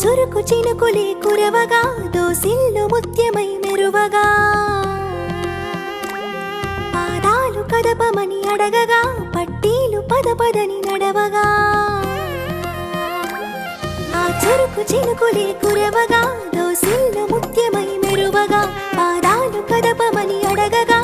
చురుకు చినుకులే కురవగా దోసిల్లు ముత్యమై మెరువగా పాదాలు కదపమని అడగగా పట్టీలు పదపదని నడవగా ఆ చురుకు చినుకులే కురవగా దోసిల్లు ముత్యమై మెరువగా పాదాలు కదపమని అడగగా